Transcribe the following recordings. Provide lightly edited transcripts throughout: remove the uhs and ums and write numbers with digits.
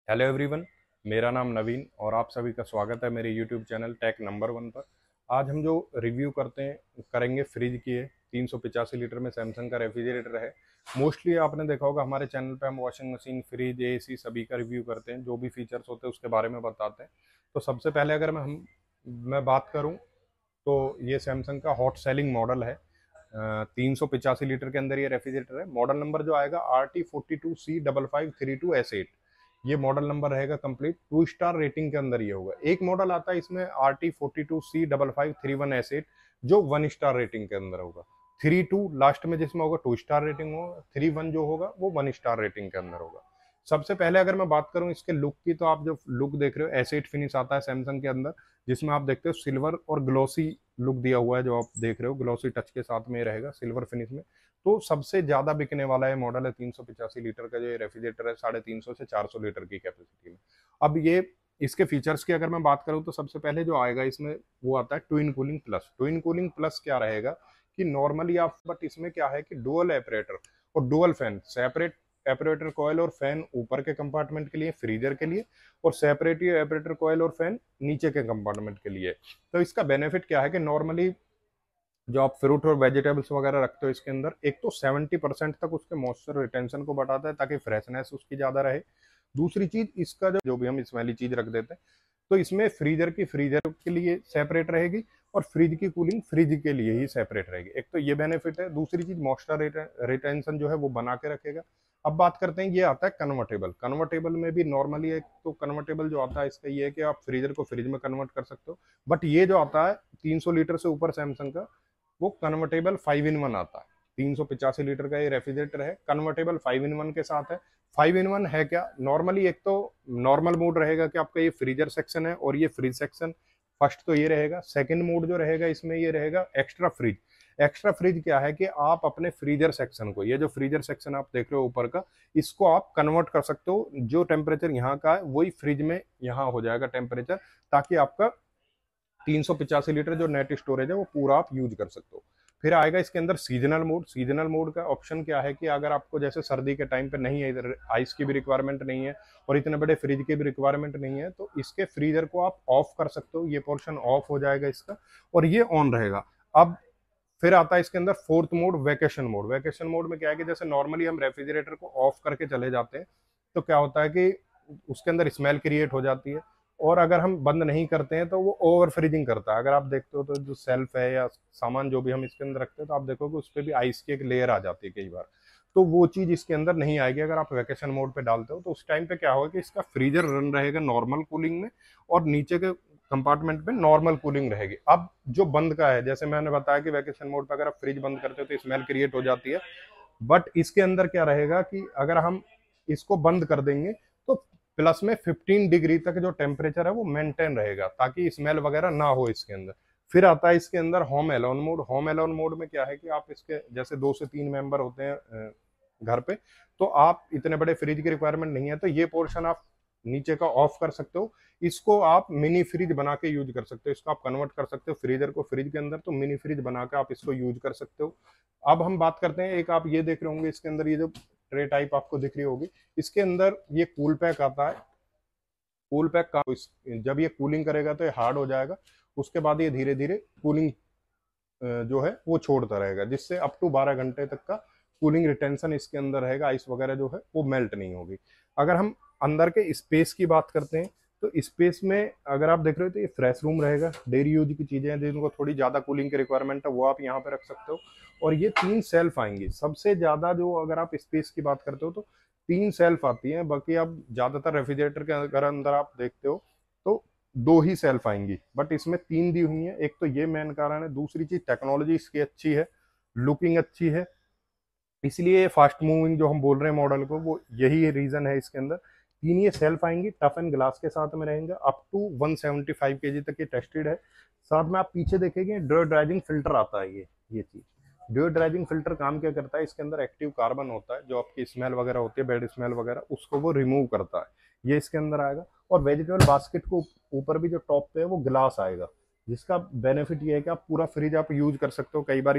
Hello everyone. मेरा नाम नवीन और आप सभी का स्वागत है मेरे YouTube channel tech number one पर। आज हम जो रिव्यू करेंगे फ्रिज की है। 385 लीटर में सैमसंग का रेफ्रिजरेटर है। मोस्टली आपने देखा होगा हमारे चैनल पे हम वॉशिंग मशीन, फ्रिज, एसी सभी का रिव्यू करते हैं, जो भी फीचर्स होते हैं उसके बारे में बताते हैं। तो सबसे पहले अगर मैं बात करूँ तो ये सैमसंग का हॉट सेलिंग मॉडल है। 385 लीटर के अंदर ये रेफ्रिजरेटर है। मॉडल नंबर जो आएगा RT42C5552S8। ये मॉडल नंबर रहेगा कंप्लीट 2 स्टार रेटिंग के अंदर ये होगा। एक मॉडल आता है इसमें RT42C5531S8 जो 1 स्टार रेटिंग के अंदर होगा। 32 लास्ट में जिसमें होगा 2 स्टार रेटिंग होगा। 31 जो होगा वो 1 स्टार रेटिंग के अंदर होगा। सबसे पहले अगर मैं बात करूं इसके लुक की, तो आप जो लुक देख रहे हो एस8 फिनिश आता है सैमसंग के अंदर, जिसमें आप देखते हो सिल्वर और ग्लोसी लुक दिया हुआ है। जो आप देख रहे हो ग्लोसी टच के साथ में रहेगा सिल्वर फिनिश में। तो सबसे ज्यादा बिकने वाला ये मॉडल है। 385 लीटर का जो ये रेफ्रिजरेटर है 350 से 400 लीटर की कैपेसिटी में। अब ये इसके फीचर्स की अगर मैं बात करूं तो सबसे पहले जो आएगा इसमें वो आता है twin cooling plus. Twin cooling plus क्या रहेगा कि नॉर्मली आप, बट इसमें क्या है कि डुअल एपरेटर और डुअल फैन, सेपरेट एपरेटर कॉयल और फैन ऊपर के कंपार्टमेंट के लिए फ्रीजर के लिए, और सेपरेट ये एपरेटर कॉयल और फैन नीचे के कंपार्टमेंट के लिए। तो इसका बेनिफिट क्या है कि नॉर्मली जो आप फ्रूट और वेजिटेबल्स वगैरह रखते हो इसके अंदर, एक तो 70% तक उसके मॉइस्चर रिटेंशन को बढ़ाता है ताकि फ्रेशनेस उसकी ज्यादा रहे। दूसरी चीज इसका जो भी हम इसमें चीज रख देते हैं, तो इसमें फ्रीजर की फ्रीजर के लिए सेपरेट रहेगी और फ्रिज की कूलिंग फ्रिज के लिए ही सेपरेट रहेगी। एक तो ये बेनिफिट है। दूसरी चीज मॉइस्चर रिटेंशन जो है वो बना के रखेगा। अब बात करते हैं, ये आता है कन्वर्टेबल। कन्वर्टेबल में भी नॉर्मली एक तो कन्वर्टेबल जो आता है इसका ये है कि आप फ्रीजर को फ्रिज में कन्वर्ट कर सकते हो। बट ये जो आता है 300 लीटर से ऊपर सैमसंग का, वो कन्वर्टेबल 5 in 1 आता है। 385 लीटर का ये रेफ्रिजरेटर है, कन्वर्टेबल 5 in 1 के साथ है। 5 in 1 है क्या, नॉर्मली एक तो नॉर्मल मोड रहेगा कि आपका ये फ्रीजर सेक्शन है और ये फ्रिज सेक्शन, फर्स्ट तो ये रहेगा। सेकंड मोड जो रहेगा इसमें ये रहेगा एक्स्ट्रा फ्रिज। एक्स्ट्रा फ्रिज क्या है कि आप अपने फ्रीजर सेक्शन को, ये जो फ्रीजर सेक्शन आप देख रहे हो ऊपर का, इसको आप कन्वर्ट कर सकते हो। जो टेम्परेचर यहाँ का है वही फ्रिज में यहाँ हो जाएगा टेम्परेचर, ताकि आपका 385 लीटर जो नेट स्टोरेज है वो पूरा आप यूज कर सकते हो। फिर आएगा इसके अंदर सीजनल मोड। सीजनल मोड का ऑप्शन क्या है कि अगर आपको जैसे सर्दी के टाइम पे नहीं है, इधर आइस की भी रिक्वायरमेंट नहीं है और इतने बड़े फ्रिज की भी रिक्वायरमेंट नहीं है, तो इसके फ्रीजर को आप ऑफ कर सकते हो। ये पोर्शन ऑफ हो जाएगा इसका और ये ऑन रहेगा। अब फिर आता है इसके अंदर fourth mode, vacation mode. Vacation mode में क्या है कि जैसे नॉर्मली हम रेफ्रिजरेटर को ऑफ करके चले जाते हैं तो क्या होता है कि उसके अंदर स्मेल क्रिएट हो जाती है, और अगर हम बंद नहीं करते हैं तो वो ओवर फ्रीजिंग करता है। अगर आप देखते हो तो जो सेल्फ है या सामान जो भी हम इसके अंदर रखते हैं, तो आप देखोगे उस पर भी आइस की एक लेयर आ जाती है कई बार। तो वो चीज इसके अंदर नहीं आएगी अगर आप वैकेशन मोड पे डालते हो। तो उस टाइम पे क्या होगा कि इसका फ्रीजर रन रहेगा नॉर्मल कूलिंग में और नीचे के कंपार्टमेंट में नॉर्मल कूलिंग रहेगी। अब जो बंद का है, जैसे मैंने बताया कि वैकेशन मोड पे अगर आप फ्रिज बंद करते हो तो स्मेल क्रिएट हो जाती है। बट इसके अंदर क्या रहेगा कि अगर हम इसको बंद कर देंगे तो प्लस में 15 डिग्री तक जो टेम्परेचर है वो मेंटेन रहेगा, ताकि स्मेल वगैरह ना हो इसके अंदर। फिर आता है इसके अंदर home alone mode. Home alone mode में क्या है कि आप इसके जैसे 2 से 3 मेंबर होते हैं घर पे, तो आप इतने बड़े फ्रिज की रिक्वायरमेंट नहीं है, तो ये पोर्शन आप नीचे का ऑफ कर सकते हो। इसको आप मिनी फ्रिज बना के यूज कर सकते हो। इसको आप कन्वर्ट कर सकते हो फ्रीजर को फ्रिज के अंदर, तो मिनी फ्रिज बना के आप इसको यूज कर सकते हो। अब हम बात करते हैं, एक आप ये देख रहे होंगे इसके अंदर ये जो ट्रे टाइप आपको दिख रही होगी, इसके अंदर ये कूल पैक आता है। कूल पैक का जब ये कूलिंग करेगा तो ये हार्ड हो जाएगा। उसके बाद ये धीरे धीरे कूलिंग जो है वो छोड़ता रहेगा, जिससे अप टू 12 घंटे तक का कूलिंग रिटेंशन इसके अंदर रहेगा। आइस वगैरह जो है वो मेल्ट नहीं होगी। अगर हम अंदर के स्पेस की बात करते हैं तो स्पेस में अगर आप देख रहे हो तो ये फ्रेश रूम रहेगा। डेली यूज की चीजें हैं जिनको थोड़ी ज्यादा कूलिंग की रिक्वायरमेंट है वो आप यहाँ पे रख सकते हो। और ये 3 सेल्फ आएंगी सबसे ज्यादा। जो अगर आप स्पेस की बात करते हो तो 3 सेल्फ आती हैं। बाकी आप ज्यादातर रेफ्रिजरेटर के अगर अंदर आप देखते हो तो 2 ही सेल्फ आएंगी, बट इसमें 3 दी हुई है। एक तो ये मेन कारण है। दूसरी चीज टेक्नोलॉजी इसकी अच्छी है, लुकिंग अच्छी है, इसलिए फास्ट मूविंग जो हम बोल रहे हैं मॉडल को, वो यही रीजन है इसके अंदर। 3 ये सेल्फ आएंगी, टफ एंड ग्लास के साथ में रहेंगे। अप टू 175 केजी तक ये टेस्टेड है। साथ में आप पीछे देखेंगे ड्योर ड्राइजिंग फिल्टर आता है। ये चीज ड्योर ड्राइजिंग फिल्टर काम क्या करता है, इसके अंदर एक्टिव कार्बन होता है जो आपकी स्मेल वगैरह होती है, बैड स्मेल वगैरह, उसको वो रिमूव करता है। ये इसके अंदर आएगा। और वेजिटेबल बास्केट को ऊपर भी जो टॉप पे है वो ग्लास आएगा, जिसका बेनिफिट ये है कि आप पूरा फ्रिज आप यूज कर सकते हो। कई बार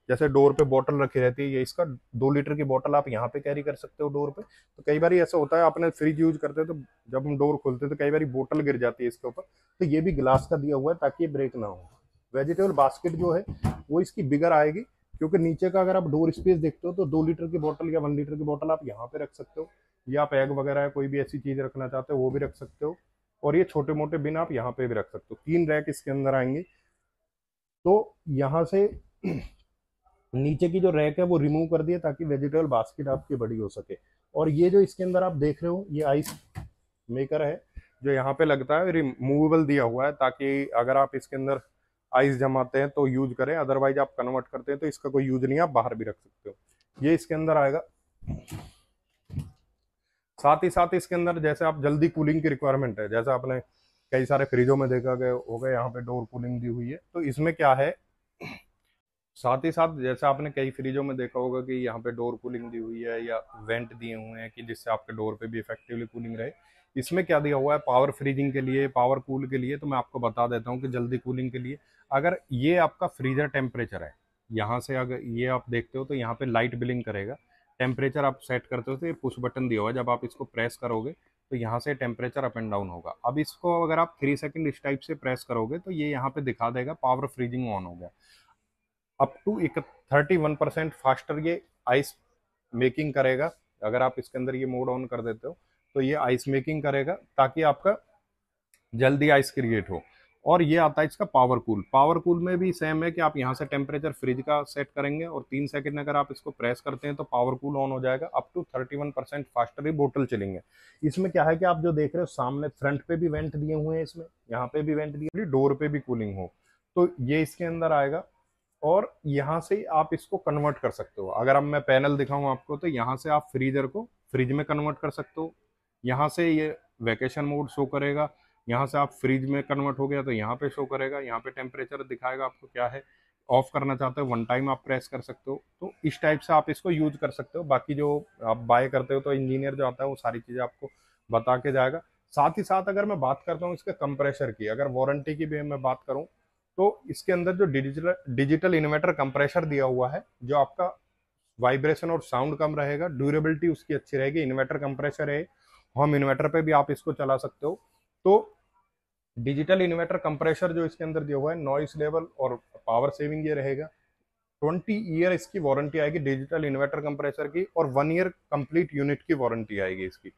जैसे डोर पे बोतल रखी रहती है, ये इसका 2 लीटर की बोतल आप यहाँ पे कैरी कर सकते हो डोर पे। तो कई बार ऐसा होता है आपने फ्रिज यूज करते हैं तो जब हम डोर खोलते हैं तो कई बार बोतल गिर जाती है इसके ऊपर, तो ये भी ग्लास का दिया हुआ है ताकि ये ब्रेक ना हो। वेजिटेबल बास्केट जो है वो इसकी बिगर आएगी, क्योंकि नीचे का अगर आप डोर स्पेस देखते हो तो 2 लीटर की बोतल या 1 लीटर की बोतल आप यहाँ पे रख सकते हो, या आप एग वगैरह कोई भी ऐसी चीज रखना चाहते हो वो भी रख सकते हो। और ये छोटे मोटे बिन आप यहाँ पे भी रख सकते हो। 3 रैक इसके अंदर आएंगे। तो यहाँ से नीचे की जो रैक है वो रिमूव कर दिए ताकि वेजिटेबल बास्केट आपकी बड़ी हो सके। और ये जो इसके अंदर आप देख रहे हो ये आइस मेकर है जो यहाँ पे लगता है, रिमूवेबल दिया हुआ है ताकि अगर आप इसके अंदर आइस जमाते हैं तो यूज करें, अदरवाइज आप कन्वर्ट करते हैं तो इसका कोई यूज नहीं, आप बाहर भी रख सकते हो। ये इसके अंदर आएगा। साथ ही साथ इसके अंदर जैसे आप जल्दी कूलिंग की रिक्वायरमेंट है, जैसे आपने कई सारे फ्रिजों में देखा गया होगा यहाँ पे डोर कूलिंग दी हुई है, तो इसमें क्या है, साथ ही साथ जैसे आपने कई फ्रिजों में देखा होगा कि यहाँ पे डोर कूलिंग दी हुई है या वेंट दिए हुए हैं कि जिससे आपके डोर पे भी इफेक्टिवली कूलिंग रहे। इसमें क्या दिया हुआ है, पावर फ्रीजिंग के लिए, पावर कूल के लिए। तो मैं आपको बता देता हूँ कि जल्दी कूलिंग के लिए अगर ये आपका फ्रीजर टेम्परेचर है, यहाँ से अगर ये आप देखते हो तो यहाँ पे लाइट बिलिंग करेगा। टेम्परेचर आप सेट करते हो तो ये पुश बटन दिया हुआ है, जब आप इसको प्रेस करोगे तो यहाँ से टेम्परेचर अप एंड डाउन होगा। अब इसको अगर आप 3 सेकंड इस टाइप से प्रेस करोगे तो ये यहाँ पे दिखा देगा पावर फ्रीजिंग ऑन हो गया। अप टू एक 31% फास्टर ये आइस मेकिंग करेगा। अगर आप इसके अंदर ये मोड ऑन कर देते हो तो ये आइस मेकिंग करेगा ताकि आपका जल्दी आइस क्रिएट हो। और ये आता है इसका पावर कूल। पावर कूल में भी सेम है कि आप यहाँ से टेम्परेचर फ्रिज का सेट करेंगे और 3 सेकंड अगर आप इसको प्रेस करते हैं तो पावर कूल ऑन हो जाएगा। अप टू 31% फास्टर ही बोतल चलेंगे। इसमें क्या है कि आप जो देख रहे हो सामने फ्रंट पे भी वेंट दिए हुए हैं, इसमें यहाँ पे भी वेंट दिए, डोर पे भी कूलिंग हो तो ये इसके अंदर आएगा। और यहाँ से आप इसको कन्वर्ट कर सकते हो। अगर अब मैं पैनल दिखाऊं आपको तो यहाँ से आप फ्रीजर को फ्रिज में कन्वर्ट कर सकते हो। यहाँ से ये वेकेशन मोड शो करेगा। यहाँ से आप फ्रिज में कन्वर्ट हो गया तो यहाँ पे शो करेगा, यहाँ पे टेम्परेचर दिखाएगा आपको क्या है। ऑफ करना चाहते हो 1 टाइम आप प्रेस कर सकते हो। तो इस टाइप से आप इसको यूज कर सकते हो। बाकी जो आप बाय करते हो तो इंजीनियर जो आता है वो सारी चीज़ें आपको बता के जाएगा। साथ ही साथ अगर मैं बात करता हूँ इसके कंप्रेशर की, अगर वारंटी की भी मैं बात करूँ तो इसके अंदर जो डिजिटल इन्वर्टर कंप्रेसर दिया हुआ है, जो आपका वाइब्रेशन और साउंड कम रहेगा, ड्यूरेबिलिटी उसकी अच्छी रहेगी। इन्वर्टर कंप्रेसर है, होम इन्वर्टर पे भी आप इसको चला सकते हो। तो डिजिटल इन्वर्टर कंप्रेसर जो इसके अंदर दिया हुआ है, नॉइस लेवल और पावर सेविंग ये रहेगा। 20 ईयर इसकी वारंटी आएगी डिजिटल इन्वर्टर कंप्रेसर की, और 1 ईयर कंप्लीट यूनिट की वारंटी आएगी इसकी।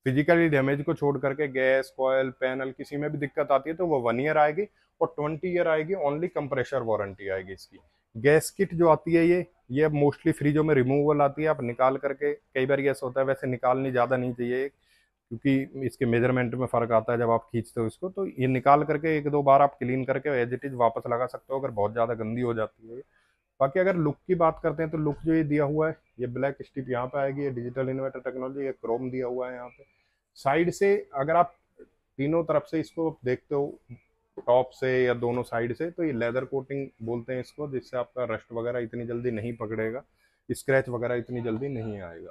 फिजिकली डैमेज को छोड़ करके गैस कॉयल पैनल किसी में भी दिक्कत आती है तो वो 1 ईयर आएगी, और 20 ईयर आएगी ओनली कंप्रेशर वारंटी आएगी इसकी। गैस किट जो आती है ये अब मोस्टली फ्रिजों में रिमूवेबल आती है, आप निकाल करके, कई बार ये ऐसा होता है, वैसे निकालनी ज़्यादा नहीं चाहिए क्योंकि इसके मेजरमेंट में फ़र्क आता है जब आप खींचते हो इसको। तो ये निकाल करके 1-2 बार आप क्लीन करके एज इट इज़ वापस लगा सकते हो अगर बहुत ज़्यादा गंदी हो जाती है। बाकी अगर लुक की बात करते हैं तो लुक जो ये दिया हुआ है, ये ब्लैक स्ट्रिप यहाँ पे आएगी, ये डिजिटल इन्वर्टर टेक्नोलॉजी, ये क्रोम दिया हुआ है यहाँ पे। साइड से अगर आप तीनों तरफ से इसको देखते हो, टॉप से या दोनों साइड से, तो ये लेदर कोटिंग बोलते हैं इसको, जिससे आपका रस्ट वगैरह इतनी जल्दी नहीं पकड़ेगा, स्क्रैच वगैरह इतनी जल्दी नहीं आएगा।